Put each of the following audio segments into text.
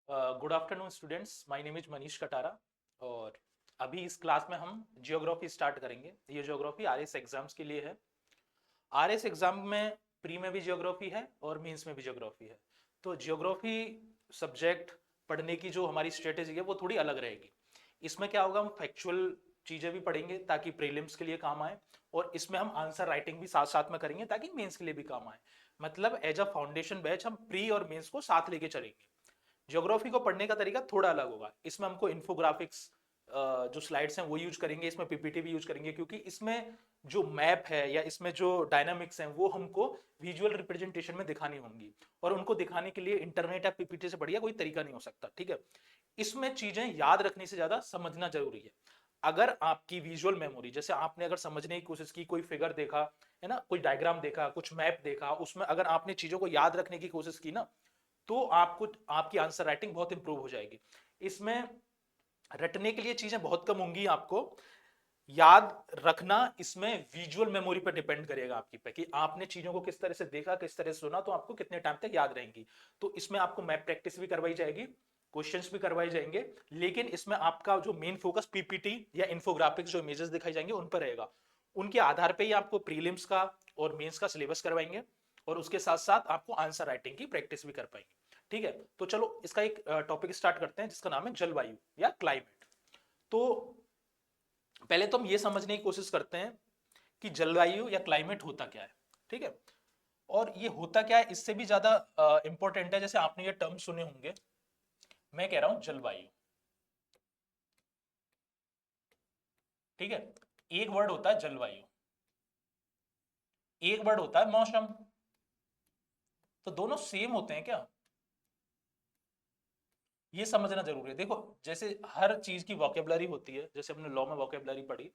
Good afternoon students, my name is Manish Katara. और अभी इस क्लास में हम जियोग्राफी स्टार्ट करेंगे। ये जियोग्राफी आरएस एग्जाम्स के लिए है। आरएस एग्जाम में प्री में भी जियोग्राफी है और मेंस में भी जियोग्राफी है। तो जियोग्राफी सब्जेक्ट पढ़ने की जो हमारी स्ट्रेटेजी है वो थोड़ी अलग रहेगी। इसमें क्या होगा, हम फैक्चुअल चीजें भी पढ़ेंगे ताकि प्रीलिम्स के लिए काम आए, और इसमें हम आंसर राइटिंग भी साथ साथ में करेंगे ताकि मेंस के लिए भी काम आए। मतलब एज अ फाउंडेशन बैच हम प्री और मेंस को साथ लेके चलेंगे। ज्योग्राफी को पढ़ने का तरीका थोड़ा अलग होगा। इसमें हमको इन्फोग्राफिक्स जो स्लाइड्स हैं वो यूज करेंगे, इसमें पीपीटी भी यूज करेंगे, क्योंकि इसमें जो मैप है या इसमें जो डायनामिक्स हैं वो हमको विजुअल रिप्रेजेंटेशन में दिखानी होंगी, और उनको दिखाने के लिए इंटरनेट या पीपीटी से बढ़िया कोई तरीका नहीं हो सकता। ठीक है, इसमें चीजें याद रखने से ज्यादा समझना जरूरी है। अगर आपकी विजुअल मेमोरी, जैसे आपने अगर समझने की कोशिश की, कोई फिगर देखा है ना, कोई डायग्राम देखा, कुछ मैप देखा, उसमें अगर आपने चीजों को याद रखने की कोशिश की ना, तो आपको आपकी आंसर राइटिंग बहुत इंप्रूव हो जाएगी। इसमें रटने के लिए चीजें बहुत कम होंगी, आपको याद रखना इसमें विजुअल मेमोरी पर डिपेंड करेगा आपकी पे, कि आपने चीजों को किस तरह से देखा, किस तरह से सुना, तो आपको कितने टाइम तक याद रहेंगी। तो इसमें आपको मैप प्रैक्टिस भी करवाई जाएगी, क्वेश्चंस भी करवाए जाएंगे, लेकिन इसमें आपका जो मेन फोकस पीपीटी या इन्फोग्राफिक्स जो इमेजेस दिखाई जाएंगे उन पर रहेगा। उनके आधार पर ही आपको प्रीलिम्स का और मेंस का सिलेबस करवाएंगे, और उसके साथ साथ आपको आंसर राइटिंग की प्रैक्टिस भी कर पाएंगे। ठीक है, तो चलो इसका एक टॉपिक स्टार्ट करते हैं जिसका नाम है जलवायु या क्लाइमेट। तो पहले तो हम ये समझने की कोशिश करते हैं कि जलवायु या क्लाइमेट होता क्या है। ठीक है, और ये होता क्या है इससे भी ज्यादा इंपॉर्टेंट है, जैसे आपने ये टर्म सुने होंगे, मैं कह रहा हूं जलवायु। ठीक है, एक वर्ड होता है जलवायु, एक वर्ड होता है मौसम। तो दोनों सेम होते हैं क्या, ये समझना जरूरी है। देखो, जैसे हर चीज की वोकेबलरी होती है, जैसे हमने लॉ में वोकेबलरी पढ़ी,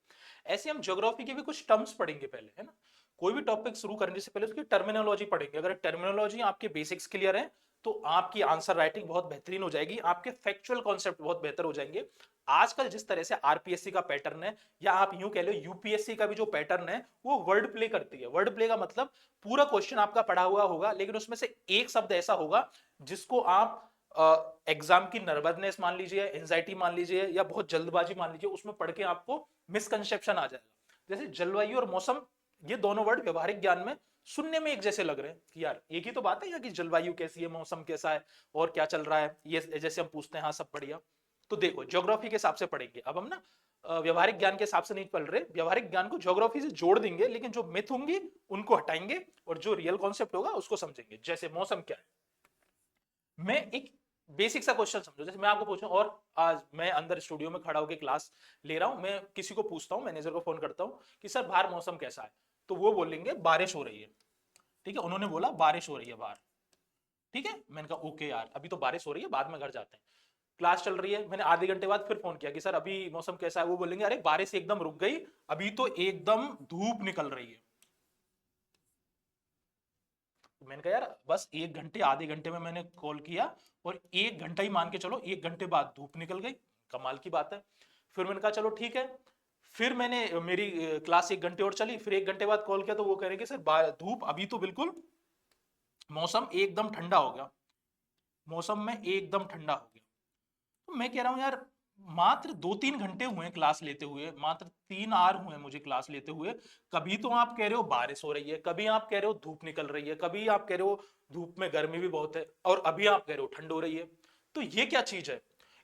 ऐसे हम ज्योग्राफी के भी कुछ टर्म्स पढ़ेंगे पहले, है ना। कोई भी टॉपिक शुरू करने से पहले उसकी टर्मिनोलॉजी पढ़ेंगे। अगर टर्मिनोलॉजी आपके बेसिक्स क्लियर है तो आपकी आंसर राइटिंग बहुत बेहतरीन हो जाएगी, आपके फैक्चुअल कॉन्सेप्ट बहुत बेहतर हो जाएंगे। आजकल जिस तरह से आरपीएससी का पैटर्न है, या आप यूं कह लो यूपीएससी का भी जो पैटर्न है, वो वर्ड प्ले करती है। वर्ड प्ले का मतलब पूरा क्वेश्चन आपका पढ़ा हुआ होगा, लेकिन उसमें से एक शब्द ऐसा होगा जिसको आप एग्जाम की नर्वसनेस मान लीजिए, एंजाइटी मान लीजिए, या बहुत जल्दबाजी मान लीजिए, उसमें पढ़ के आपको मिसकंसेप्शन आ जाएगा। जैसे जलवायु और मौसम, ये दोनों वर्ड व्यवहारिक ज्ञान में सुनने में एक जैसे लग रहे हैं कि यार एक ही तो बात है, यार कि जलवायु कैसी है, मौसम कैसा है, और क्या चल रहा है, ये जैसे हम पूछते हैं हाँ सब बढ़िया। तो देखो, ज्योग्राफी के हिसाब से पढ़ेंगे। अब हम ना व्यवहारिक ज्ञान के हिसाब से नहीं पढ़ रहे, व्यवहारिक ज्ञान को ज्योग्राफी से जोड़ देंगे, लेकिन जो मिथ होंगी उनको हटाएंगे, और जो रियल कॉन्सेप्ट होगा उसको समझेंगे। जैसे मौसम क्या है, मैं एक बेसिक सा क्वेश्चन समझो, जैसे मैं आपको पूछूं, और आज मैं अंदर स्टूडियो में खड़ा होकर क्लास ले रहा हूं, मैं किसी को पूछता हूं, मैनेजर को फोन करता हूं कि सर बाहर मौसम कैसा है, तो वो बोलेंगे बारिश हो रही है। ठीक है, उन्होंने बोला बारिश हो रही है बाहर। ठीक है, मैंने कहा ओके यार, अभी तो बारिश हो रही है, बाद में घर जाते हैं। क्लास चल रही है, मैंने आधे घंटे बाद फिर फोन किया कि सर अभी मौसम कैसा है, वो बोलेंगे अरे बारिश एकदम रुक गई, अभी तो एकदम धूप निकल रही है। तो मैंने कहा यार बस एक घंटे आधे घंटे में मैंने कॉल किया, और एक घंटा ही मान के चलो, एक घंटे बाद धूप निकल गई, कमाल की बात है। फिर मैंने कहा चलो ठीक है, फिर मैंने मेरी क्लास एक घंटे और चली, फिर एक घंटे बाद कॉल किया तो वो कह रहे कि सर धूप अभी तो बिल्कुल, मौसम एकदम ठंडा हो गया, मौसम में एकदम ठंडा हो गया। तो मैं कह रहा हूं यार, मात्र 2-3 घंटे हुए क्लास लेते हुए, मात्र 3 आवर हुए मुझे क्लास लेते हुए, कभी तो आप कह रहे हो बारिश हो रही है, कभी आप कह रहे हो धूप निकल रही है, कभी आप कह रहे हो धूप में गर्मी भी बहुत है, और अभी आप कह रहे हो ठंड हो रही है। तो ये क्या चीज है,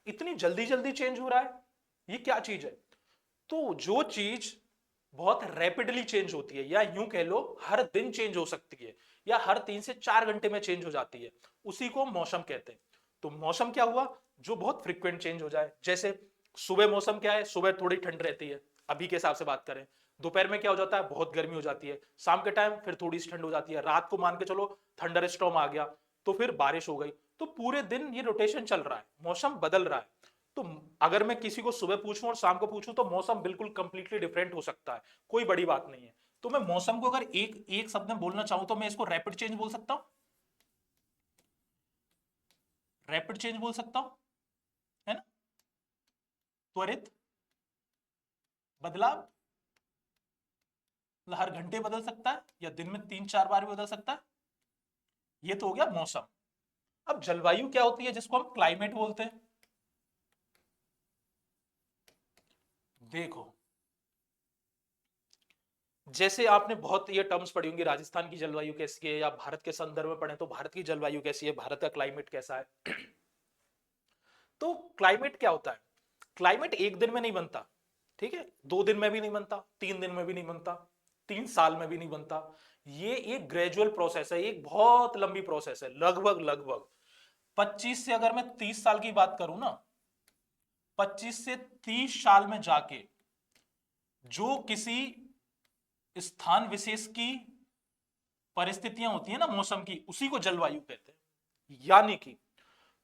इतनी जल्दी जल्दी चेंज हो रहा है, ये क्या चीज है। तो जो चीज बहुत रैपिडली चेंज होती है, या यूं कह लो हर दिन चेंज हो सकती है, या हर 3 से 4 घंटे में चेंज हो जाती है, उसी को मौसम कहते हैं। तो मौसम क्या हुआ, जो बहुत फ्रिक्वेंट चेंज हो जाए। जैसे सुबह मौसम क्या है, सुबह थोड़ी ठंड रहती है, अभी के हिसाब से बात करें। दोपहर में क्या हो जाता है, बहुत गर्मी हो जाती है। शाम के टाइम फिर थोड़ी सी ठंड हो जाती है। रात को मान के चलो थंडर स्टॉर्म आ गया, तो फिर बारिश हो गई। तो पूरे दिन ये रोटेशन चल रहा है, मौसम बदल रहा है। तो अगर मैं किसी को सुबह पूछूं और शाम को पूछूं तो मौसम बिल्कुल कंप्लीटली डिफरेंट हो सकता है, कोई बड़ी बात नहीं है। तो मैं मौसम को अगर एक एक शब्द में बोलना चाहूं तो मैं इसको रैपिड चेंज बोल सकता हूं, रैपिड चेंज बोल सकता हूं, है ना। त्वरित बदलाव, मतलब हर घंटे बदल सकता है, या दिन में 3-4 बार भी बदल सकता है। ये तो हो गया मौसम। अब जलवायु क्या होती है, जिसको हम क्लाइमेट बोलते हैं। देखो, जैसे आपने बहुत ये टर्म्स पढ़ी होंगी, राजस्थान की जलवायु कैसी है, या भारत के संदर्भ में पढ़े तो भारत की जलवायु कैसी है, भारत का क्लाइमेट कैसा है। तो क्लाइमेट क्या होता है, क्लाइमेट एक दिन में नहीं बनता, ठीक है, 2 दिन में भी नहीं बनता, 3 दिन में भी नहीं बनता, 3 साल में भी नहीं बनता। ये एक ग्रेजुअल प्रोसेस है, एक बहुत लंबी प्रोसेस है, लगभग लगभग 25 से, अगर मैं 30 साल की बात करूं ना, 25 से 30 साल में जाके जो किसी स्थान विशेष की परिस्थितियां होती है ना मौसम की, उसी को जलवायु कहते हैं। यानी कि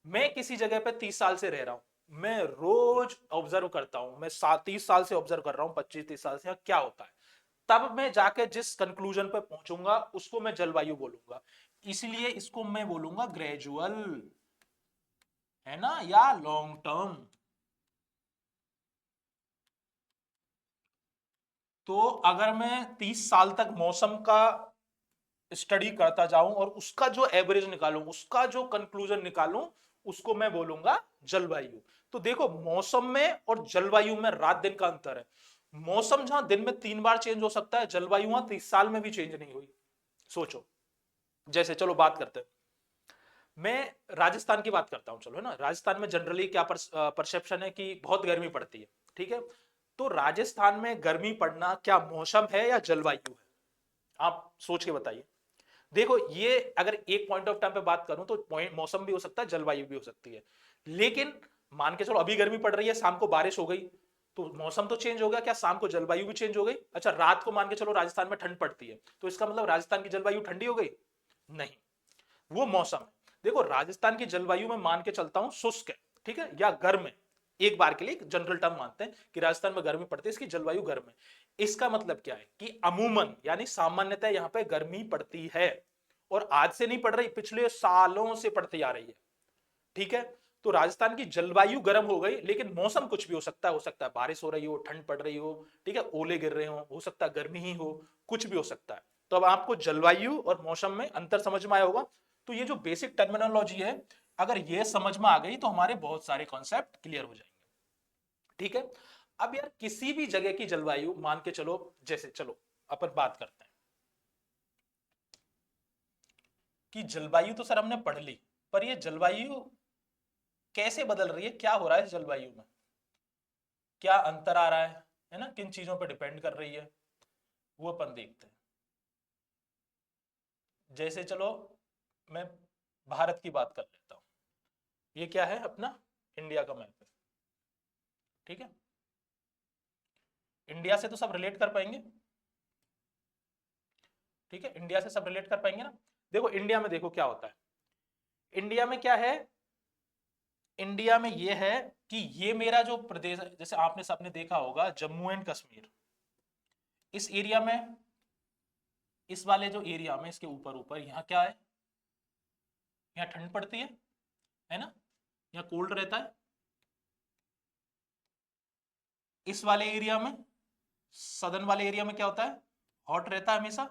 मैं किसी जगह पे 30 साल से रह रहा हूं, मैं रोज ऑब्जर्व करता हूं, मैं 30 साल से ऑब्जर्व कर रहा हूं, 25-30 साल से क्या होता है, तब मैं जाके जिस कंक्लूजन पे पहुंचूंगा उसको मैं जलवायु बोलूंगा। इसलिए इसको मैं बोलूंगा ग्रेजुअल, है ना, या लॉन्ग टर्म। तो अगर मैं 30 साल तक मौसम का स्टडी करता जाऊं और उसका जो एवरेज निकालूं, उसका जो कंक्लूजन निकालूं, उसको मैं बोलूंगा जलवायु। तो देखो, मौसम में और जलवायु में रात दिन का अंतर है। मौसम जहां दिन में 3 बार चेंज हो सकता है, जलवायु वहां 30 साल में भी चेंज नहीं हुई। सोचो, जैसे चलो बात करते हैं, मैं राजस्थान की बात करता हूं, चलो, है ना, राजस्थान में जनरली क्या परसेप्शन है कि बहुत गर्मी पड़ती है, ठीक है। तो राजस्थान में गर्मी पड़ना क्या मौसम है या जलवायु है, आप सोच के बताइए। देखो, ये अगर एक पॉइंट ऑफ टाइम पे बात करूं तो पॉइंट मौसम भी हो सकता है, जलवायु भी हो सकती है। लेकिन मान के चलो अभी गर्मी पड़ रही है, शाम को बारिश हो गई, तो मौसम तो चेंज हो गया, क्या शाम को जलवायु भी चेंज हो गई? अच्छा, रात को मान के चलो राजस्थान में ठंड पड़ती है, तो इसका मतलब राजस्थान की जलवायु ठंडी हो गई? नहीं, वो मौसम है। देखो, राजस्थान की जलवायु में मान के चलता हूं शुष्क है, ठीक है, या गर्म है। एक बार के लिए जनरल टर्म मानते हैं कि राजस्थान में गर्मी पड़ती है, इसकी जलवायु गर्म है। इसका मतलब क्या है कि अमूमन यानी सामान्यतः यहां पे गर्मी पड़ती है, और आज से नहीं पड़ रही, पिछले सालों से पड़ती आ रही है, ठीक है। तो राजस्थान की जलवायु गर्म हो गई, लेकिन मौसम कुछ भी हो सकता है बारिश हो रही हो, ठंड पड़ रही हो, ठीक है, ओले गिर रहे हो सकता है गर्मी ही हो, कुछ भी हो सकता है। तो अब आपको जलवायु और मौसम में अंतर समझ में आया होगा। तो ये जो बेसिक टर्मिनोलॉजी है, अगर ये समझ में आ गई तो हमारे बहुत सारे कॉन्सेप्ट क्लियर हो जाएंगे, ठीक है। अब यार, किसी भी जगह की जलवायु मान के चलो, जैसे चलो अपन बात करते हैं कि जलवायु तो सर हमने पढ़ ली, पर ये जलवायु कैसे बदल रही है, क्या हो रहा है जलवायु में, क्या अंतर आ रहा है ना, किन चीजों पर डिपेंड कर रही है, वो अपन देखते हैं। जैसे चलो मैं भारत की बात कर लेता हूं, ये क्या है अपना इंडिया का मैप है, ठीक है। इंडिया से तो सब रिलेट कर पाएंगे, ठीक है, इंडिया से सब रिलेट कर पाएंगे ना। देखो, इंडिया में देखो क्या होता है, इंडिया में क्या है, इंडिया में ये है कि ये मेरा जो प्रदेश है, जैसे आपने सबने देखा होगा जम्मू एंड कश्मीर, इस एरिया में, इस वाले जो एरिया में, इसके ऊपर ऊपर यहाँ क्या है, यहाँ ठंड पड़ती है ना, यहाँ कोल्ड रहता है। इस वाले एरिया में, सदर्न वाले एरिया में क्या होता है, हॉट रहता है हमेशा।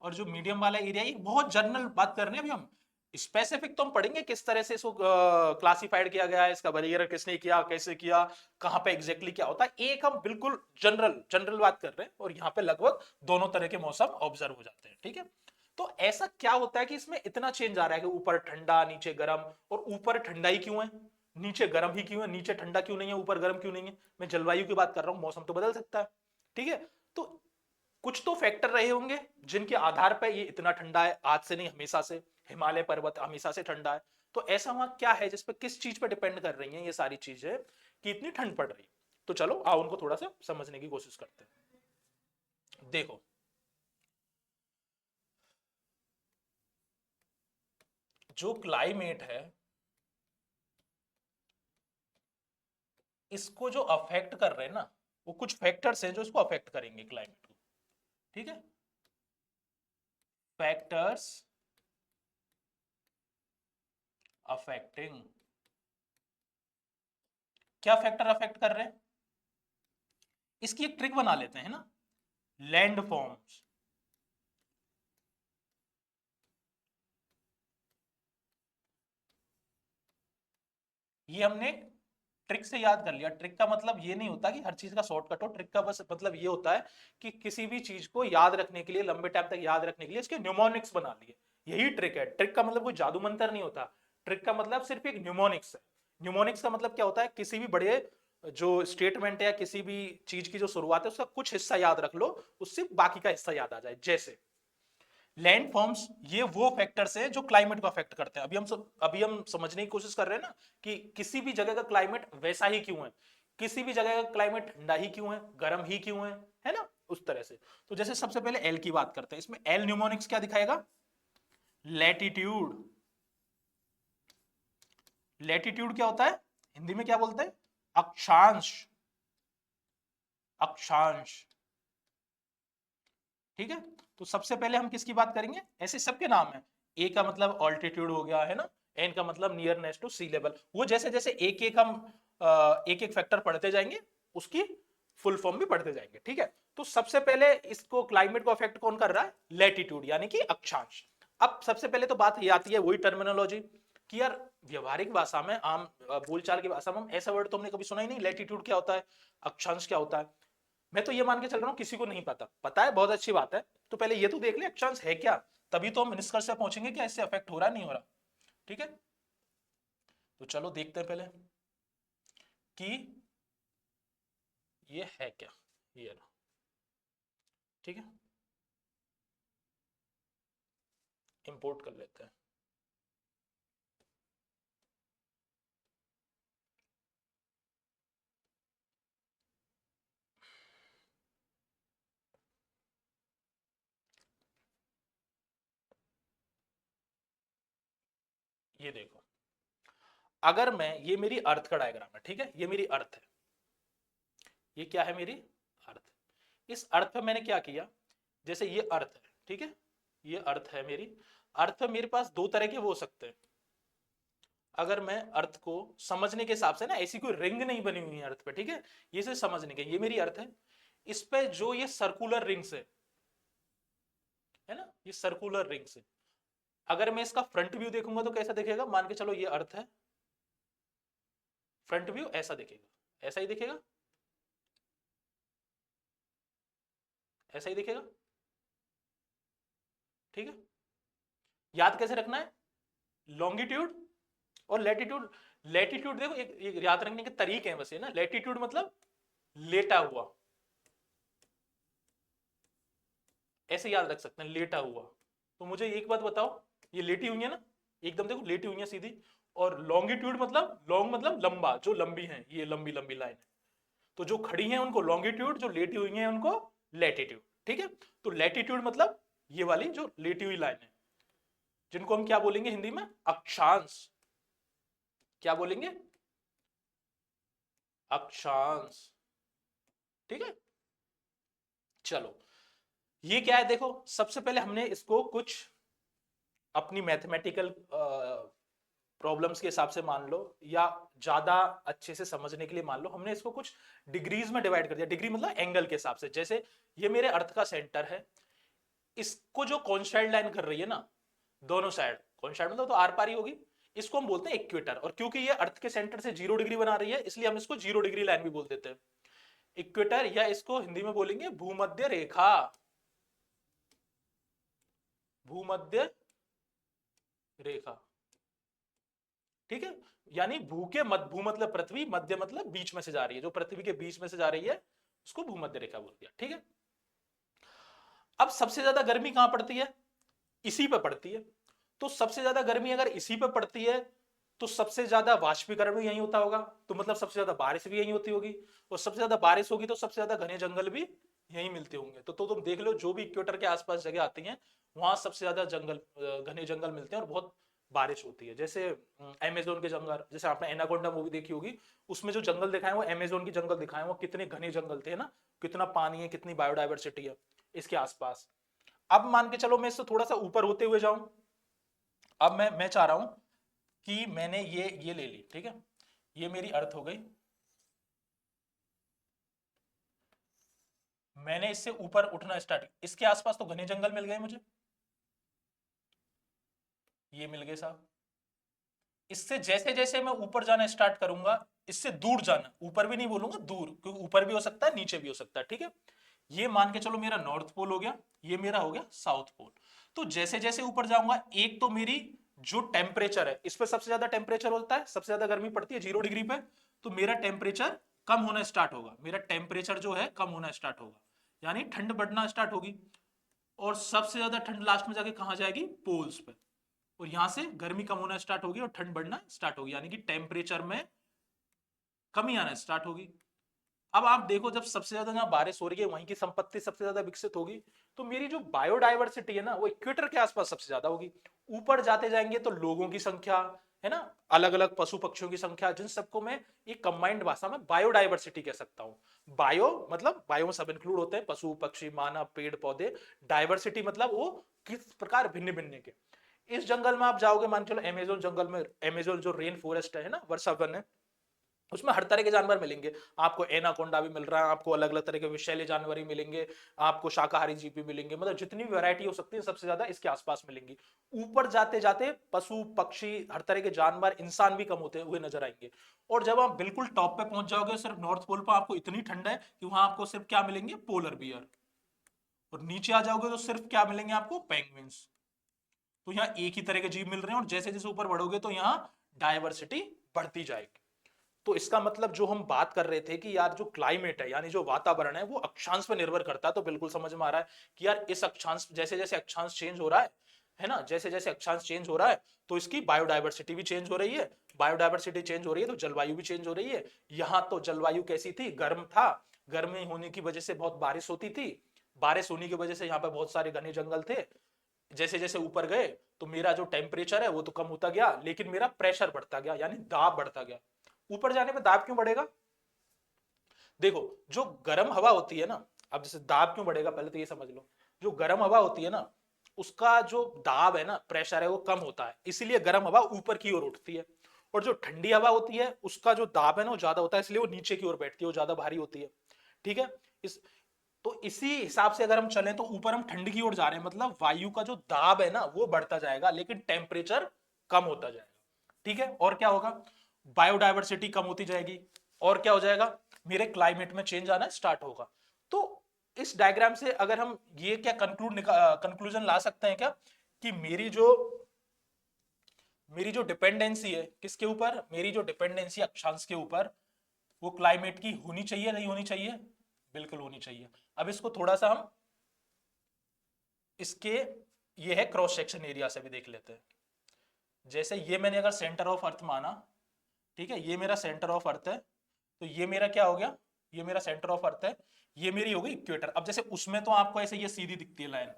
और जो मीडियम वाला एरिया, ये बहुत जनरल बात कर रहे हैं अभी हम, स्पेसिफिक तो हम पढ़ेंगे किस तरह से इसको क्लासिफाइड किया गया है, इसका वर्गीकरण किसने किया, कैसे किया, कहां पे एग्जैक्टली क्या होता है, एक हम बिल्कुल जनरल जनरल बात कर रहे हैं, और यहाँ पे लगभग दोनों तरह के मौसम ऑब्जर्व हो जाते हैं, ठीक है। तो ऐसा क्या होता है कि इसमें इतना चेंज आ रहा है कि ऊपर ठंडा नीचे गर्म, और ऊपर ठंडा ही क्यों है, नीचे गर्म ही क्यों है, नीचे ठंडा क्यों नहीं है, ऊपर गर्म क्यों नहीं है? मैं जलवायु की बात कर रहा हूँ, मौसम तो बदल सकता है, ठीक है। तो कुछ तो फैक्टर रहे होंगे जिनके आधार पर ये इतना ठंडा है, आज से नहीं हमेशा से, हिमालय पर्वत हमेशा से ठंडा है। तो ऐसा वहां क्या है जिस पर, किस चीज पर डिपेंड कर रही हैं ये सारी चीजें कि इतनी ठंड पड़ रही है? तो चलो आओ उनको थोड़ा सा समझने की कोशिश करते हैं। देखो, जो क्लाइमेट है, इसको जो अफेक्ट कर रहे हैं ना, वो कुछ फैक्टर्स हैं जो इसको अफेक्ट करेंगे क्लाइमेट को, ठीक है। फैक्टर्स अफेक्टिंग, क्या फैक्टर अफेक्ट कर रहे हैं, इसकी एक ट्रिक बना लेते हैं ना, लैंड फॉर्म्स। ये हमने ट्रिक से याद कर लिया। ट्रिक का मतलब ये नहीं होता कि हर चीज का शॉर्टकट हो, ट्रिक का बस मतलब ये होता है कि किसी भी चीज को याद रखने के लिए, लंबे टाइम तक याद रखने के लिए इसके न्यूमोनिक्स बना लिए, यही ट्रिक है। ट्रिक का मतलब कोई जादू मंत्र नहीं होता, ट्रिक का मतलब सिर्फ एक न्यूमोनिक्स है। न्यूमोनिक्स का मतलब क्या होता है, किसी भी बड़े जो स्टेटमेंट है या किसी भी चीज की जो शुरुआत है उसका कुछ हिस्सा याद रख लो, उससे बाकी का हिस्सा याद आ जाए। जैसे लैंड फॉर्म्स, ये वो फैक्टर्स हैं जो क्लाइमेट को अफेक्ट करते हैं। अभी हम समझने की कोशिश कर रहे हैं ना कि किसी भी जगह का क्लाइमेट वैसा ही क्यों है, किसी भी जगह का क्लाइमेट ठंडा ही क्यों है, गर्म ही क्यों है ना, उस तरह से। तो जैसे सबसे पहले एल की बात करते हैं, इसमें एल न्यूमोनिक्स क्या दिखाएगा, लैटिट्यूड। लैटिट्यूड क्या होता है, हिंदी में क्या बोलते हैं, अक्षांश। अक्षांश, ठीक है। तो सबसे पहले हम किसकी बात करेंगे, ऐसे सबके नाम है। ए का मतलब ऑल्टीट्यूड हो गया है ना, एन का मतलब नियरनेस टू सी लेवल। वो जैसे जैसे एक एक हम एक एक फैक्टर पढ़ते जाएंगे उसकी फुल फॉर्म भी पढ़ते जाएंगे, ठीक है। तो सबसे पहले इसको क्लाइमेट को अफेक्ट कौन कर रहा है, लैटिट्यूड यानी कि अक्षांश। अब सबसे पहले तो बात ये आती है वही टर्मिनोलॉजी कि यार व्यवहारिक भाषा में, आम बोलचाल की भाषा में हम ऐसा वर्ड तो हमने कभी सुना ही नहीं, लैटिट्यूड क्या होता है, अक्षांश क्या होता है। मैं तो ये मान के चल रहा हूँ किसी को नहीं पता, पता है बहुत अच्छी बात है। तो पहले ये तो देख ले अक्षांश है क्या, तभी तो हम निष्कर्ष पे पहुंचेंगे कि इससे अफेक्ट हो रहा है नहीं हो रहा, ठीक है। तो चलो देखते हैं पहले कि ये है क्या, ये ना, ठीक है, इंपोर्ट कर लेते हैं। ये देखो, अगर मैं, ये मेरी अर्थ का डायग्राम है, ठीक है, ये मेरी अर्थ है, ये क्या है, मेरी अर्थ। इस अर्थ पे मैंने क्या किया, जैसे ये अर्थ है, ठीक है, ये अर्थ है मेरी। अर्थ पे मेरे पास दो तरह के वो हो सकते हैं। अगर मैं अर्थ को समझने के हिसाब से ना, ऐसी कोई रिंग नहीं बनी हुई है अर्थ पे, ठीक है, ये सिर्फ समझने के, ये मेरी अर्थ है। इस पे जो ये सर्कुलर रिंग्स है ना, ये सर्कुलर रिंग्स है। अगर मैं इसका फ्रंट व्यू देखूंगा तो कैसा दिखेगा, मान के चलो ये अर्थ है, फ्रंट व्यू ऐसा दिखेगा, ऐसा ही दिखेगा, ऐसा ही दिखेगा, ठीक है। याद कैसे रखना है, लॉन्गिट्यूड और लैटिट्यूड। लैटिट्यूड देखो, एक याद रखने के तरीके हैं बस, ये ना, लैटिट्यूड मतलब लेटा हुआ, ऐसे याद रख सकते हैं, लेटा हुआ। तो मुझे एक बात बताओ, ये लेटी हुई है ना, एकदम देखो लेटी हुई है सीधी। और लॉन्गिट्यूड मतलब, लॉन्ग मतलब लंबा, जो लंबी है, ये लंबी लंबी लाइन है। तो जो खड़ी हैं उनको लॉन्गिट्यूड, जो लेटी हुई हैं उनको लैटिट्यूड, ठीक है। तो लैटिट्यूड मतलब ये वाली जो लेटी हुई लाइन है, जिनको हम क्या बोलेंगे हिंदी में, अक्षांश। क्या बोलेंगे, अक्षांश, ठीक है। चलो, ये क्या है देखो, सबसे पहले हमने इसको कुछ अपनी मैथमेटिकल प्रॉब्लम्स के हिसाब से मान लो, या ज्यादा अच्छे से समझने के लिए मान लो, हमने इसको कुछ डिग्रीज में डिवाइड कर दिया। डिग्री मतलब एंगल के हिसाब से। जैसे ये मेरे अर्थ का सेंटर है, इसको जो कॉन्स्टेंट लाइन कर रही है ना, दोनों साइड, कॉन्स्टेंट मतलब तो आर पार ही होगी, इसको हम बोलते हैं इक्वेटर। और क्योंकि ये अर्थ के सेंटर से 0 डिग्री बना रही है, इसलिए हम इसको 0 डिग्री लाइन भी बोल देते हैं, इक्वेटर, या इसको हिंदी में बोलेंगे भूमध्य रेखा। भूमध्य रेखा, ठीक है। यानी भू के मध्य, भू मतलब पृथ्वी, मध्य मतलब बीच में से जा रही है, जो पृथ्वी के बीच में से जा रही है उसको भूमध्य रेखा बोल दिया, ठीक है। अब सबसे ज्यादा गर्मी कहां पड़ती है, इसी पे पड़ती है। तो सबसे ज्यादा गर्मी अगर इसी पे पड़ती है, तो सबसे ज्यादा वाष्पीकरण भी यही होता होगा, तो मतलब सबसे ज्यादा बारिश भी यही होती होगी। और सबसे ज्यादा बारिश होगी तो सबसे ज्यादा घने जंगल भी यही मिलते होंगे। तो तुम देख लो, जो भी इक्वेटर के आसपास जगह आती हैं वहां सबसे ज्यादा जंगल, घने जंगल मिलते हैं और बहुत बारिश होती है। जैसे अमेजोन के जंगल, जैसे आपने एनाकोंडा मूवी देखी होगी, उसमें जो जंगल दिखाए वो अमेजोन की जंगल दिखाए, वो कितने घने जंगल थे ना, कितना पानी है, कितनी बायोडाइवर्सिटी है इसके आसपास। अब मान के चलो मैं इससे थोड़ा सा ऊपर होते हुए जाऊं। अब मैं चाह रहा हूं कि मैंने ये ले ली, ठीक है, ये मेरी अर्थ हो गई। मैंने इससे ऊपर उठना स्टार्ट, इसके आसपास तो घने जंगल मिल गए मुझे, ये मिल गए साहब, इससे जैसे जैसे मैं ऊपर जाना स्टार्ट करूंगा, इससे दूर जाना, ऊपर भी नहीं बोलूंगा, दूर, क्योंकि ऊपर भी हो सकता है नीचे भी हो सकता है, ठीक है। ये मान के चलो मेरा नॉर्थ पोल हो गया, ये मेरा हो गया साउथ पोल। तो जैसे जैसे ऊपर जाऊंगा, एक तो मेरी जो टेम्परेचर है, इस पे सबसे ज्यादा टेम्परेचर होता है, सबसे ज्यादा गर्मी पड़ती है 0 डिग्री पे, तो मेरा टेम्परेचर कम होना स्टार्ट होगा, मेरा टेम्परेचर जो है कम होना स्टार्ट होगा, यानी ठंड बढ़ना स्टार्ट होगी। और सबसे ज्यादा ठंड लास्ट में जाके कहां जाएगी, पोल्स पे, और यहां से गर्मी कम होना स्टार्ट होगी और ठंड बढ़ना स्टार्ट होगी, यानी कि टेम्परेचर में कमी आना स्टार्ट होगी। अब आप देखो, जब सबसे ज्यादा जहां बारिश हो रही है वहीं की संपत्ति सबसे ज्यादा विकसित होगी, तो मेरी जो बायोडायवर्सिटी है ना, वो इक्वेटर के आसपास सबसे ज्यादा होगी। ऊपर जाते जाएंगे तो लोगों की संख्या है ना, अलग अलग पशु पक्षियों की संख्या, जिन सबको मैं एक कंबाइंड भाषा में बायोडायवर्सिटी कह सकता हूं। बायो मतलब बायो में सब इंक्लूड होते हैं, पशु पक्षी मानव पेड़ पौधे, डायवर्सिटी मतलब वो किस प्रकार भिन्न भिन्न के। इस जंगल में आप जाओगे, मान चलो अमेजोन जंगल में, अमेजोन जो रेन फॉरेस्ट है ना, वर्षा वन है, उसमें हर तरह के जानवर मिलेंगे। आपको एनाकोंडा भी मिल रहा है, आपको अलग अलग तरह के विषैले जानवर ही मिलेंगे, आपको शाकाहारी जीव भी मिलेंगे, मतलब जितनी भी वैरायटी हो सकती है सबसे ज्यादा इसके आसपास मिलेंगी। ऊपर जाते जाते पशु पक्षी हर तरह के जानवर इंसान भी कम होते हुए नजर आएंगे। और जब आप बिल्कुल टॉप पे पहुंच जाओगे, सिर्फ नॉर्थ पोल पर आपको इतनी ठंड है कि वहां आपको सिर्फ क्या मिलेंगे, पोलर बियर। और नीचे आ जाओगे तो सिर्फ क्या मिलेंगे आपको, पेंगुइन्स। तो यहाँ एक ही तरह के जीव मिल रहे हैं, और जैसे जैसे ऊपर बढ़ोगे तो यहाँ डायवर्सिटी बढ़ती जाएगी। तो इसका मतलब जो हम बात कर रहे थे कि यार जो क्लाइमेट है, यानी जो वातावरण है, वो अक्षांश पर निर्भर करता है, तो बिल्कुल समझ में आ रहा है कि यार इस अक्षांश, जैसे जैसे अक्षांश चेंज हो रहा है ना, जैसे जैसे अक्षांश चेंज हो रहा है तो इसकी बायोडायवर्सिटी भी चेंज हो रही है, बायोडायवर्सिटी चेंज हो रही है तो जलवायु भी चेंज हो रही है। यहाँ तो जलवायु कैसी थी, गर्म था, गर्मी होने की वजह से बहुत बारिश होती थी, बारिश होने की वजह से यहाँ पे बहुत सारे घने जंगल थे। जैसे जैसे ऊपर गए तो मेरा जो टेम्परेचर है वो तो कम होता गया, लेकिन मेरा प्रेशर बढ़ता गया, यानी दाब बढ़ता गया। ऊपर जाने पे दाब क्यों बढ़ेगा, देखो जो गर्म हवा होती है ना, अब जैसे दाब क्यों बढ़ेगा पहले तो ये समझ लो। जो गर्म हवा होती है ना, उसका जो दाब है ना, प्रेशर है, वो कम होता है, इसीलिए गर्म हवा ऊपर की ओर उठती है। और जो ठंडी हवा होती है उसका जो दाब है ना वो ज्यादा होता है, इसलिए वो नीचे की ओर बैठती है, वो ज्यादा भारी होती है। ठीक है। इस तो इसी हिसाब से अगर हम चलें तो ऊपर हम ठंड की ओर जा रहे हैं, मतलब वायु का जो दाब है ना वो बढ़ता जाएगा, लेकिन टेम्परेचर कम होता जाएगा। ठीक है। और क्या होगा, बायोडायवर्सिटी कम होती जाएगी, और क्या हो जाएगा, मेरे क्लाइमेट में चेंज आना स्टार्ट होगा। तो इस डायग्राम से अगर हम ये क्या कंक्लूजन ला सकते हैं क्या, कि मेरी जो डिपेंडेंसी है किसके ऊपर, मेरी जो डिपेंडेंसी अक्षांश के ऊपर, वो क्लाइमेट की होनी चाहिए, नहीं होनी चाहिए, बिल्कुल होनी चाहिए। अब इसको थोड़ा सा हम इसके, ये है क्रॉस सेक्शन एरिया से भी देख लेते हैं। जैसे ये मैंने अगर सेंटर ऑफ अर्थ माना, ठीक है, ये मेरा सेंटर ऑफ अर्थ है, तो ये मेरा क्या हो गया, ये मेरा सेंटर ऑफ अर्थ है, ये मेरी हो गई इक्वेटर। अब जैसे उसमें तो आपको ऐसे ये सीधी दिखती है लाइन,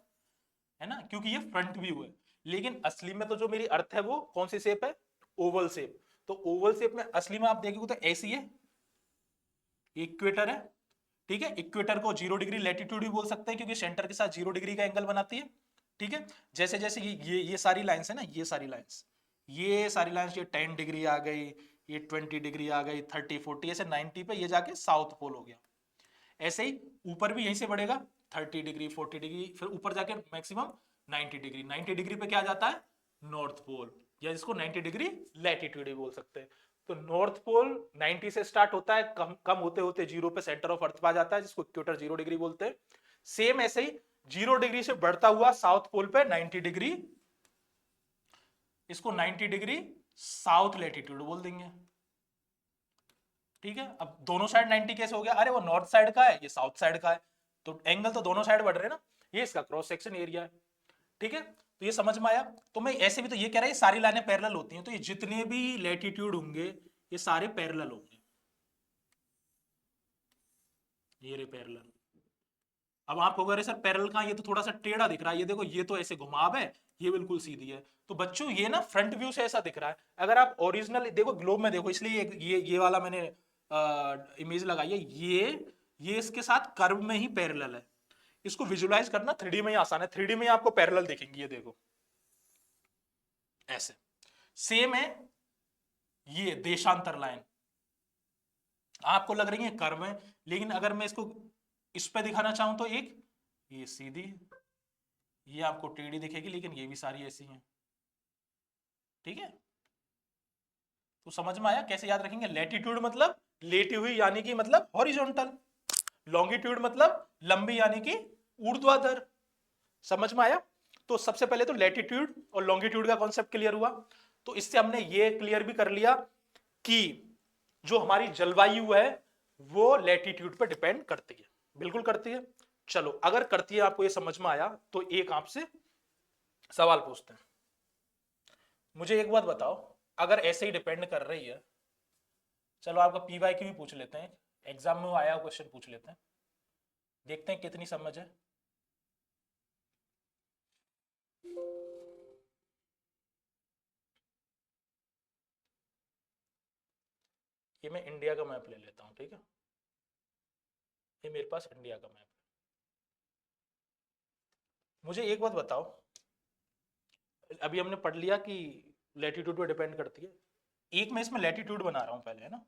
है ना, क्योंकि ये फ्रंट व्यू है, लेकिन असली में तो जो मेरी अर्थ है वो कौन सी शेप है, ओवल शेप। तो ओवल शेप में असली में आप देखोगे तो ऐसी है, इक्वेटर है। ठीक है, इक्वेटर को 0 डिग्री लैटिट्यूड भी बोल सकते हैं, क्योंकि सेंटर के साथ 0 डिग्री का एंगल बनाती है। ठीक है। जैसे जैसे ये सारी लाइंस है ना, ये सारी लाइंस ये 10 डिग्री आ गई, ये 20 डिग्री आ गई, 30 40 ऐसे 90 पे ये जाके साउथ पोल हो गया। ऐसे ही ऊपर भी यहीं से बढ़ेगा, 30 डिग्री 40 डिग्री, फिर ऊपर जाके मैक्सिमम 90 डिग्री, 90 डिग्री पे क्या आ जाता है, नॉर्थ पोल, या जिसको 90 डिग्री लैटिट्यूड भी बोल सकते हैं। तो नॉर्थ पोल 90 से स्टार्ट होता है, कम कम होते होते 0 पे सेंटर ऑफ अर्थ आ जाता है, जिसको इक्वेटर 0 डिग्री बोलते हैं। सेम ऐसे ही 0 डिग्री से बढ़ता हुआ साउथ पोल पे 90 डिग्री, इसको 90 डिग्री साउथ लैटिट्यूड बोल देंगे। ठीक है। अब दोनों साइड 90 कैसे हो गया, अरे वो नॉर्थ साइड का है, ये साउथ साइड का है, तो एंगल तो दोनों साइड बढ़ रहे हैं ना, ये इसका क्रॉस सेक्शन एरिया है। ठीक है। तो ये समझ में आया। तो मैं ऐसे भी तो ये कह रहा है ये सारी लाइनें पैरेलल होती हैं, तो ये जितने भी लैटिट्यूड होंगे ये सारे पैरेलल होंगे, ये रे पैरेलल। अब आप कहोगे अरे सर पैरेलल कहाँ, ये तो थोड़ा सा टेढ़ा दिख रहा है, ये देखो ये तो ऐसे घुमाव है, ये बिल्कुल सीधी है। तो बच्चों ये ना फ्रंट व्यू से ऐसा दिख रहा है, अगर आप ओरिजिनल देखो ग्लोब में देखो, इसलिए ये वाला मैंने इमेज लगाई है, ये इसके साथ कर्व में ही पैरेलल है। इसको विजुलाइज करना 3D में ही आसान है, 3D में ही आपको पैरेलल दिखेंगी, ये देखो ऐसे। सेम है ये देशांतर लाइन, आपको लग रही है कर्व है, लेकिन अगर मैं इसको इस पे दिखाना चाहूं तो एक ये सीधी, ये आपको टेढ़ी दिखेगी, लेकिन ये भी सारी ऐसी हैं। ठीक है। समझ में आया कैसे याद रखेंगे? लैटिट्यूड मतलब लेटी हुई यानी कि मतलब हॉरिजॉन्टल, लॉन्गिट्यूड मतलब लंबी यानी कि ऊर्ध्वाधर। समझ में आया? तो सबसे पहले तो लैटिट्यूड और लॉन्गिट्यूड का कॉन्सेप्ट क्लियर हुआ। तो इससे हमने ये क्लियर भी कर लिया कि जो हमारी जलवायु है वो लैटिट्यूड पर डिपेंड करती है। बिल्कुल करती है। चलो, अगर करती है, आपको ये समझ में आया, तो एक आपसे सवाल पूछते हैं। मुझे एक बात बताओ, अगर ऐसे ही डिपेंड कर रही है, चलो आपका पीवाईक्यू भी पूछ लेते हैं, एग्जाम में आया क्वेश्चन पूछ लेते हैं, देखते हैं कितनी समझ है। ये मैं इंडिया का मैप ले लेता हूं, ठीक है? ये मेरे पास इंडिया का मैप है। मुझे एक बात बताओ, अभी हमने पढ़ लिया कि लैटिट्यूड पे डिपेंड करती है। एक मैं इसमें लैटिट्यूड बना रहा हूं पहले, है ना?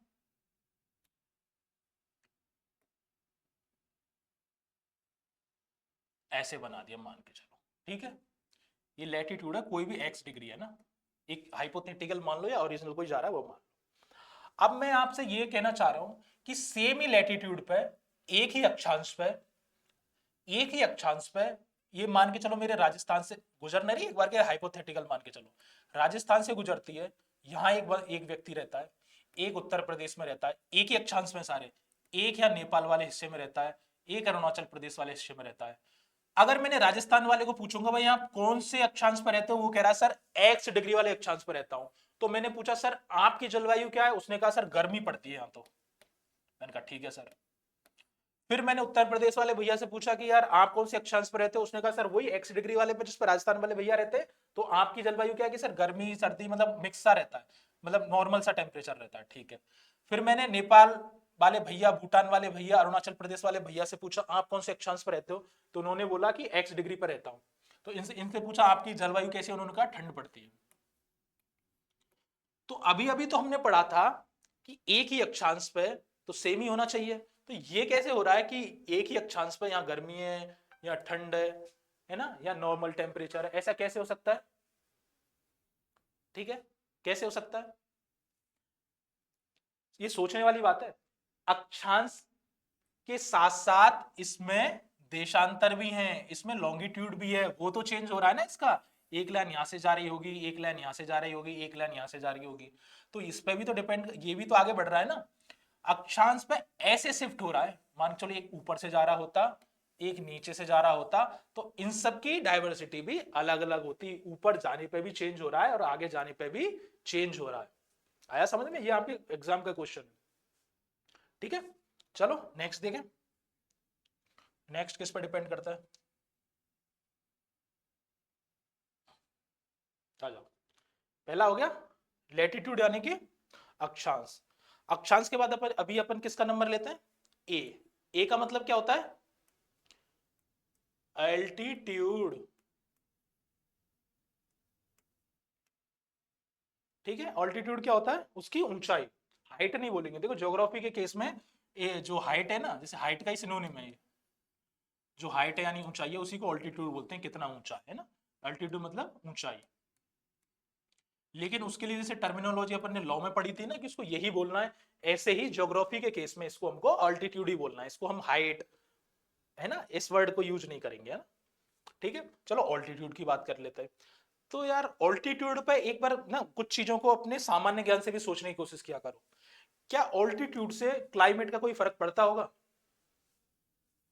ऐसे बना दिया, मान के चलो, ठीक है? ये लैटिट्यूड है, कोई भी x डिग्री है ना, एक हाइपोथेटिकल मान लो या ओरिजिनल कोई जा रहा है वो मान लो। अब मैं आपसे ये कहना चाह रहा हूं कि सेम ही लैटिट्यूड पे, एक ही अक्षांश पे, एक ही अक्षांश पे, ये मान के चलो मेरे राजस्थान से गुजरना रही, एक बार के हाइपोथेटिकल मान के चलो, राजस्थान से गुजरती है, यहाँ एक व्यक्ति रहता है, एक उत्तर प्रदेश में रहता है, एक ही अक्षांश में सारे, एक या नेपाल वाले हिस्से में रहता है, एक अरुणाचल प्रदेश वाले हिस्से में रहता है। अगर मैंने राजस्थान वाले को पूछूंगा भाई आप कौन से अक्षांश पर रहते हो, वो कह रहा है सर एक्स डिग्री वाले अक्षांश पर रहता हूं। तो मैंने पूछा सर आपकी जलवायु क्या है, उसने कहा सर गर्मी पड़ती है यहाँ। तो मैंने कहा ठीक है सर। फिर मैंने उत्तर प्रदेश वाले भैया से पूछा कि यार आप कौन से अक्षांश पर रहते हो, उसने कहा सर वही एक्स डिग्री वाले पर जिस पर राजस्थान वाले भैया रहते हैं। तो आपकी जलवायु क्या है कि सर गर्मी सर्दी मतलब मिक्स सा रहता है, मतलब नॉर्मल सा टेम्परेचर रहता है, ठीक है। फिर मैंने नेपाल वाले भैया, भूटान वाले भैया, अरुणाचल प्रदेश वाले भैया से पूछा आप कौन से अक्षांश पर रहते हो, तो उन्होंने बोला कि एक्स डिग्री पर रहता हूं। तो इनसे पूछा आपकी जलवायु कैसी है, उन्होंने कहा ठंड पड़ती है। तो अभी अभी तो हमने पढ़ा था कि एक ही अक्षांश पे तो सेम ही होना चाहिए। तो ये कैसे हो रहा है कि एक ही अक्षांश पे यहाँ गर्मी है या ठंड है ना, या नॉर्मल टेम्परेचर है, ऐसा कैसे हो सकता है? ठीक है, कैसे हो सकता है? ये सोचने वाली बात है। अक्षांश के साथ साथ इसमें देशांतर भी हैं, इसमें लॉन्गिट्यूड भी है, वो तो चेंज हो रहा है ना इसका। एक लाइन यहां से जा रही होगी, एक लाइन यहां से जा रही होगी, एक लाइन यहां से जा रही होगी। तो इस पे भी तो डिपेंड, ये भी तो आगे बढ़ रहा है ना। अक्षांश पे ऐसे शिफ्ट हो रहा है, मान के चलो एक ऊपर से जा रहा होता, एक नीचे से जा रहा होता, तो इन सब की डाइवर्सिटी भी अलग अलग होती, ऊपर जाने पे भी चेंज हो रहा है और आगे जाने पे भी चेंज हो रहा है। आया समझ में? ये आपके एग्जाम का क्वेश्चन है, ठीक है? चलो नेक्स्ट देखें, नेक्स्ट किस पर डिपेंड करता है? आ जाओ, पहला हो गया लैटिट्यूड यानी कि अक्षांश। अक्षांश के बाद अपन अभी अपन किसका नंबर लेते हैं? ए। ए का मतलब क्या होता है? एल्टीट्यूड, ठीक है? ऑल्टीट्यूड क्या होता है? उसकी ऊंचाई। हाइट नहीं बोलेंगे, देखो ज्योग्राफी के केस में ये जो हाइट है ना, जैसे हाइट का ही सिनोनिम है ये, जो हाइट है यानी ऊंचाई है, उसी को ऑल्टीट्यूड बोलते हैं, कितना ऊंचा है ना। अल्टीट्यूड मतलब ऊंचाई। लेकिन उसके लिए जैसे टर्मिनोलॉजी अपन ने लॉ में पढ़ी थी ना कि इसको यही बोलना है, ऐसे ही ज्योग्राफी के केस में इसको हमको ऑल्टीट्यूड ही बोलना है, इसको हम हाइट, है ना, इस वर्ड को यूज नहीं करेंगे, है ना? ठीक है, चलो ऑल्टीट्यूड की बात कर लेते हैं। तो यार ऑल्टीट्यूड पे एक बार ना कुछ चीजों को अपने सामान्य ज्ञान से भी सोचने की कोशिश किया करो। क्या ऑल्टीट्यूड से क्लाइमेट का कोई फर्क पड़ता होगा?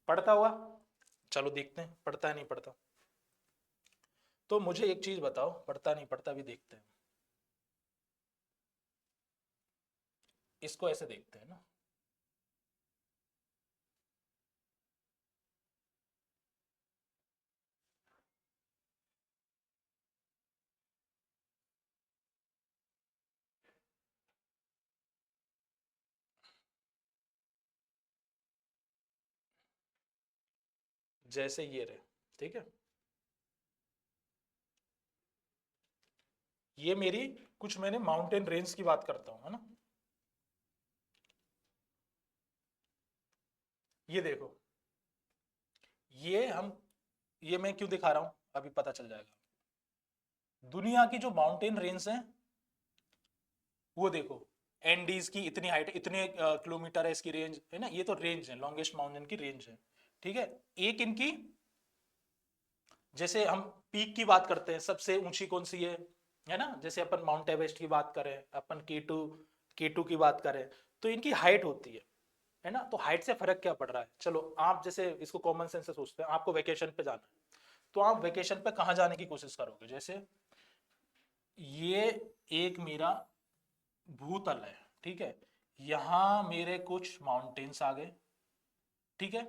पड़ता होगा? चलो देखते हैं पड़ता है नहीं पड़ता। तो मुझे एक चीज बताओ, पड़ता नहीं पड़ता भी देखते हैं। इसको ऐसे देखते हैं ना, जैसे ये रहे, ठीक है? ये मेरी कुछ, मैंने माउंटेन रेंज की बात करता हूं, है ना? ये देखो, ये हम, ये मैं क्यों दिखा रहा हूं अभी पता चल जाएगा। दुनिया की जो माउंटेन रेंज है वो देखो एंडीज की इतनी हाइट, इतने किलोमीटर है इसकी रेंज, है ना, ये तो रेंज है, लॉन्गेस्ट माउंटेन की रेंज है, ठीक है। एक इनकी, जैसे हम पीक की बात करते हैं, सबसे ऊंची कौन सी है ना, जैसे अपन माउंट एवरेस्ट की बात करें, अपन के टू की बात करें, तो इनकी हाइट होती है ना। तो हाइट से फर्क क्या पड़ रहा है, चलो आप जैसे इसको कॉमन सेंस से सोचते हैं, आपको वेकेशन पे जाना है, तो आप वेकेशन पे कहाँ जाने की कोशिश करोगे, जैसे ये एक मेरा भूतल है, ठीक है, यहां मेरे कुछ माउंटेन्स आ गए, ठीक है,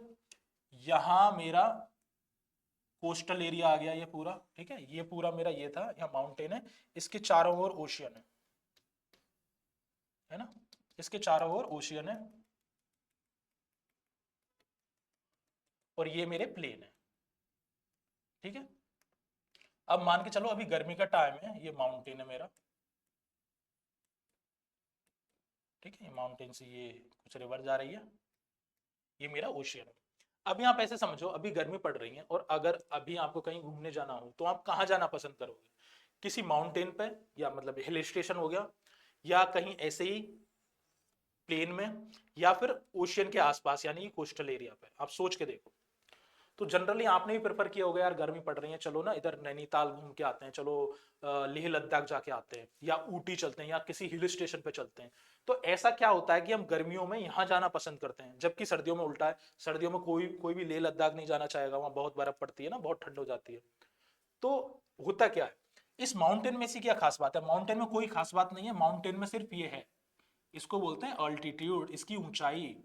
यहां मेरा कोस्टल एरिया आ गया, ये पूरा, ठीक है, ये पूरा मेरा ये था, यहाँ माउंटेन है, इसके चारों ओर ओशियन है ना, इसके चारों ओर ओशियन है, और ये मेरे प्लेन है, ठीक है। अब मान के चलो अभी गर्मी का टाइम है, ये माउंटेन है मेरा, ठीक है, ये माउंटेन से ये कुछ रिवर जा रही है, ये मेरा ओशियन है। अभी आप ऐसे समझो, अभी गर्मी पड़ रही है, और अगर अभी आपको कहीं घूमने जाना हो तो आप कहाँ जाना पसंद करोगे, किसी माउंटेन पे, या मतलब हिल स्टेशन हो गया, या कहीं ऐसे ही प्लेन में, या फिर ओशियन के आसपास यानी कोस्टल एरिया पे, आप सोच के देखो। तो जनरली आपने भी प्रेफर किया होगा, यार गर्मी पड़ रही है, चलो ना इधर नैनीताल घूम के आते हैं, चलो लेह लद्दाख जाके आते हैं, या ऊटी चलते हैं, या किसी हिल स्टेशन पे चलते हैं। तो ऐसा क्या होता है कि हम गर्मियों में यहाँ जाना पसंद करते हैं, जबकि सर्दियों में उल्टा है, सर्दियों में कोई कोई भी लेह लद्दाख नहीं जाना चाहेगा, वहां बहुत बर्फ पड़ती है ना, बहुत ठंड हो जाती है। तो होता क्या है, इस माउंटेन में से क्या खास बात है, माउंटेन में कोई खास बात नहीं है, माउंटेन में सिर्फ ये है, इसको बोलते हैं अल्टीट्यूड, इसकी ऊंचाई।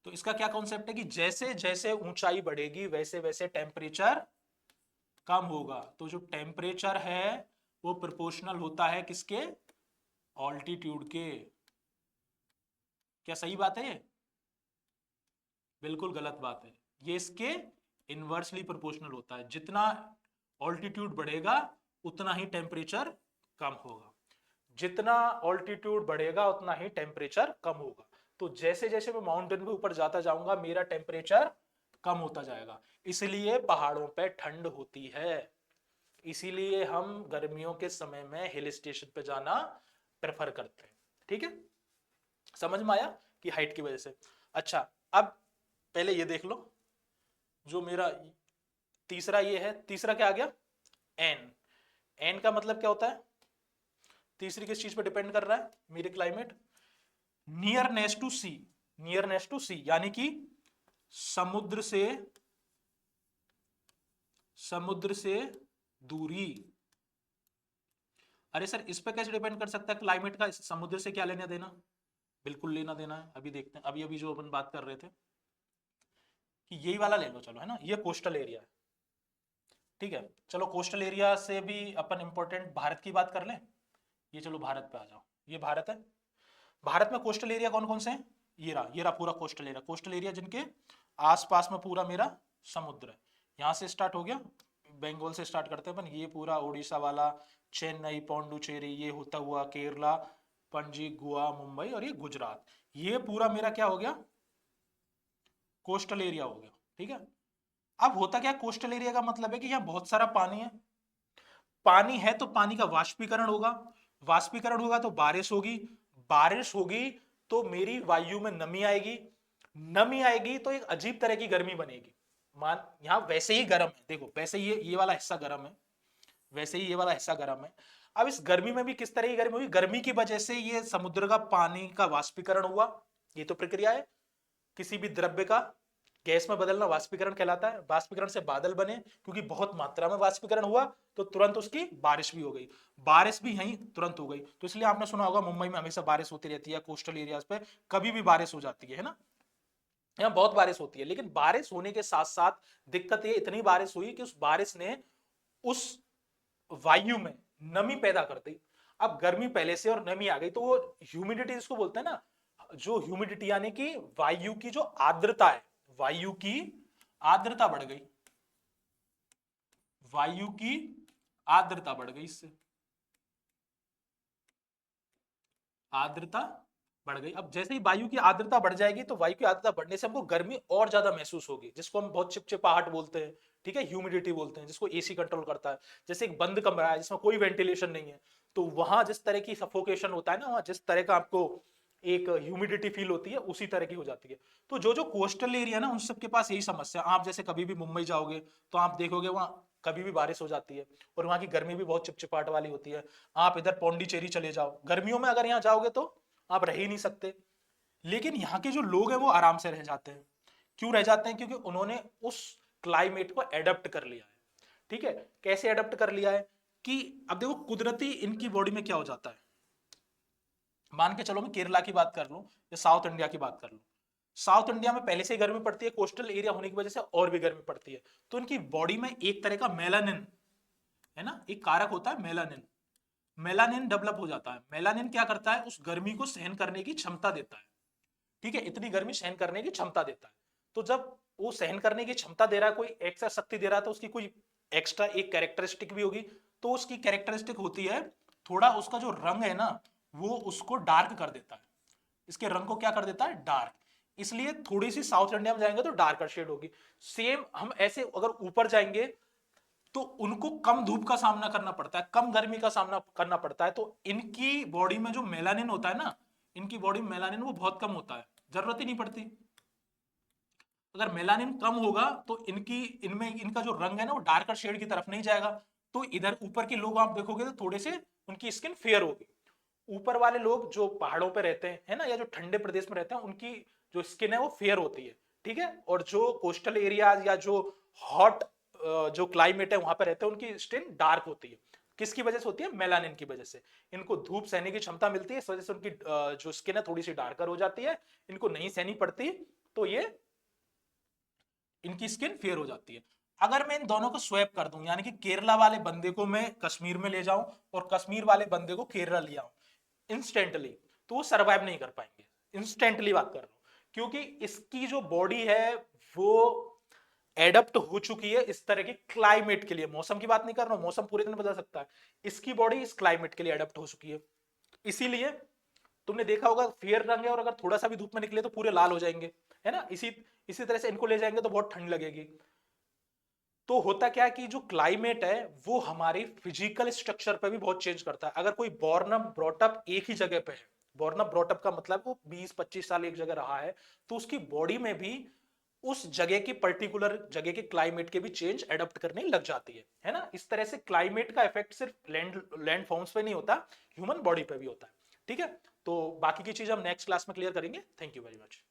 तो इसका क्या कॉन्सेप्ट है कि जैसे जैसे ऊंचाई बढ़ेगी वैसे वैसे टेम्परेचर कम होगा, तो जो टेम्परेचर है वो प्रोपोर्शनल होता है किसके, ऑल्टीट्यूड के। क्या सही बात है ये, बिल्कुल गलत बात है, ये इसके इनवर्सली प्रोपोर्शनल होता है, जितना ऑल्टीट्यूड बढ़ेगा उतना ही टेम्परेचर कम होगा, जितना ऑल्टीट्यूड बढ़ेगा उतना ही टेम्परेचर कम होगा। तो जैसे जैसे मैं माउंटेन के ऊपर जाता जाऊंगा मेरा टेम्परेचर कम होता जाएगा, इसलिए पहाड़ों पे ठंड होती है, इसीलिए हम गर्मियों के समय में हिल स्टेशन पे जाना प्रेफर करते हैं, ठीक है। समझ में आया कि हाइट की वजह से। अच्छा, अब पहले ये देख लो, जो मेरा तीसरा ये है, तीसरा क्या आ गया, एन। एन का मतलब क्या होता है, तीसरी किस चीज पे डिपेंड कर रहा है, मेरे climate, nearness to sea, nearness to sea यानी कि समुद्र से, समुद्र से दूरी। अरे सर इस पे कैसे डिपेंड कर सकता है क्लाइमेट का, समुद्र से क्या लेना देना, बिल्कुल लेना देना है, अभी देखते हैं, अभी अभी जो अपन बात कर रहे थे कि यही वाला ले लो, चलो, है ना, ये कोस्टल एरिया है, ठीक है। चलो कोस्टल एरिया से भी अपन इंपॉर्टेंट भारत की बात कर लें, ये चलो भारत पे आ जाओ, ये भारत है, भारत में कोस्टल एरिया कौन कौन से हैं, ये रहा पूरा कोस्टल एरिया, कोस्टल एरिया जिनके आसपास में पूरा मेरा समुद्र है, यहाँ से स्टार्ट हो गया, बंगाल से स्टार्ट करते हैं अपन, ये पूरा उड़ीसा वाला, चेन्नई, पौंडुचेरी, ये होता हुआ केरला, पणजी, गोवा, मुंबई, और ये गुजरात, ये पूरा मेरा क्या हो गया, कोस्टल एरिया हो गया, ठीक है। अब होता क्या, कोस्टल एरिया का मतलब है कि यहाँ बहुत सारा पानी है, पानी है तो पानी का वाष्पीकरण होगा, वाष्पीकरण होगा तो बारिश होगी, बारिश होगी तो मेरी वायु में नमी आएगी, नमी आएगी तो एक अजीब तरह की गर्मी बनेगी। मान यहां वैसे ही गर्म है, देखो वैसे ही ये वाला हिस्सा गर्म है, वैसे ही ये वाला हिस्सा गर्म है। अब इस गर्मी में भी किस तरह की गर्मी होगी, गर्मी की वजह से ये समुद्र का पानी का वाष्पीकरण हुआ, ये तो प्रक्रिया है, किसी भी द्रव्य का गैस में बदलना वाष्पीकरण कहलाता है, वाष्पीकरण से बादल बने, क्योंकि बहुत मात्रा में वाष्पीकरण हुआ तो तुरंत उसकी बारिश भी हो गई, बारिश भी यहीं तुरंत हो गई, तो इसलिए आपने सुना होगा मुंबई में हमेशा बारिश होती रहती है, कोस्टल एरियाज पे कभी भी बारिश हो जाती है ना, यहाँ बहुत बारिश होती है। लेकिन बारिश होने के साथ साथ दिक्कत ये, इतनी बारिश हुई कि उस बारिश ने उस वायु में नमी पैदा कर दी, अब गर्मी पहले से और नमी आ गई, तो वो ह्यूमिडिटी जिसको बोलते हैं ना, जो ह्यूमिडिटी यानी कि वायु की जो आर्द्रता है, वायु की आर्द्रता बढ़ गई, वायु की आर्द्रता बढ़ गई, इससे आर्द्रता बढ़ गई। अब जैसे ही वायु की आर्द्रता बढ़ जाएगी तो वायु की आर्द्रता बढ़ने से हमको गर्मी और ज्यादा महसूस होगी, जिसको हम बहुत चिपचिपाहट बोलते हैं, ठीक है, ह्यूमिडिटी बोलते हैं जिसको एसी कंट्रोल करता है। जैसे एक बंद कमरा है जिसमें कोई वेंटिलेशन नहीं है, तो वहां जिस तरह की सफोकेशन होता है ना, वहां जिस तरह का आपको एक ह्यूमिडिटी फील होती है उसी तरह की हो जाती है। तो जो जो कोस्टल एरिया ना उन सबके पास यही समस्या। आप जैसे कभी भी मुंबई जाओगे तो आप देखोगे वहां कभी भी बारिश हो जाती है और वहां की गर्मी भी बहुत चिपचिपाहट वाली होती है। आप इधर पौंडीचेरी चले जाओ, गर्मियों में अगर यहाँ जाओगे तो आप रह ही नहीं सकते। लेकिन यहाँ के जो लोग हैं वो आराम से रह जाते हैं। क्यों रह जाते हैं? क्योंकि उन्होंने उस क्लाइमेट को एडप्ट कर लिया है। ठीक है, कैसे एडप्ट कर लिया है कि अब देखो कुदरती इनकी बॉडी में क्या हो जाता है। मान के चलो मैं केरला की बात कर लूं या साउथ इंडिया की बात कर लूं। साउथ इंडिया में पहले से ही गर्मी पड़ती है, कोस्टल एरिया होने की वजह से और भी गर्मी पड़ती है। तो इनकी बॉडी में एक तरह का मेलानिन है ना, एक कारक होता है मेलानिन। मेलानिन डेवलप हो जाता है। मेलानिन क्या करता है? उस गर्मी को सहन करने की क्षमता देता है। ठीक है, इतनी गर्मी सहन करने की क्षमता देता है। तो जब वो सहन करने की क्षमता दे रहा है, कोई एक्स्ट्रा शक्ति दे रहा है, तो उसकी कोई एक्स्ट्रा एक कैरेक्टरिस्टिक भी होगी। तो उसकी कैरेक्टरिस्टिक होती है थोड़ा उसका जो रंग है ना वो उसको डार्क कर देता है। इसके रंग को क्या कर देता है? डार्क। इसलिए थोड़ी सी साउथ इंडिया में जाएंगे तो डार्कर शेड होगी। सेम हम ऐसे अगर ऊपर जाएंगे तो उनको कम धूप का सामना करना पड़ता है, कम गर्मी का सामना करना पड़ता है। तो इनकी बॉडी में जो मेलानिन होता है ना, इनकी बॉडी में मेलानिन वो बहुत कम होता है, जरूरत ही नहीं पड़ती। अगर मेलानिन कम होगा तो इनमें इनका जो रंग है ना वो डार्कर शेड की तरफ नहीं जाएगा। तो इधर ऊपर के लोग आप देखोगे तो थोड़े से उनकी स्किन फेयर होगी। ऊपर वाले लोग जो पहाड़ों पे रहते हैं है ना, या जो ठंडे प्रदेश में रहते हैं, उनकी जो स्किन है वो फेयर होती है। ठीक है, और जो कोस्टल एरियाज या जो हॉट जो क्लाइमेट है वहां पे रहते हैं उनकी स्किन डार्क होती है। किसकी वजह से होती है? मेलानिन की वजह से। इनको धूप सहने की क्षमता मिलती है, इस वजह से उनकी जो स्किन है थोड़ी सी डार्कर हो जाती है। इनको नहीं सहनी पड़ती तो ये इनकी स्किन फेयर हो जाती है। अगर मैं इन दोनों को स्वैप कर दूं, यानी कि केरला वाले बंदे को मैं कश्मीर में ले जाऊं और कश्मीर वाले बंदे को केरला ले आऊं इंस्टेंटली, तो वो सरवाइव नहीं कर पाएंगे। इंस्टेंटली बात कर रहा हूं, क्योंकि इसकी जो बॉडी है वो एडप्ट हो चुकी है इस तरह के क्लाइमेट के लिए। मौसम की बात नहीं कर रहा हूं, मौसम पूरे दिन बदल सकता है, इसकी बॉडी इस क्लाइमेट के लिए एडप्ट हो चुकी है। इसीलिए तुमने देखा होगा फेयर रंग है और अगर थोड़ा सा भी धूप में निकले तो पूरे लाल हो जाएंगे, है ना। इसी इसी तरह से इनको ले जाएंगे तो बहुत ठंड लगेगी। तो होता क्या है कि जो क्लाइमेट है वो हमारी फिजिकल स्ट्रक्चर पे भी बहुत चेंज करता है। अगर कोई बॉर्न अप ब्रॉट अप एक ही जगह पे है, बॉर्न अप ब्रॉट अप का मतलब वो 20-25 साल एक जगह रहा है, तो उसकी बॉडी में भी उस जगह की पर्टिकुलर जगह के क्लाइमेट के भी चेंज एडप्ट करने लग जाती है ना। इस तरह से क्लाइमेट का इफेक्ट सिर्फ लैंड फॉर्म्स पे नहीं होता, ह्यूमन बॉडी पे भी होता है। ठीक है, तो बाकी की चीज हम नेक्स्ट क्लास में क्लियर करेंगे। Thank you very much.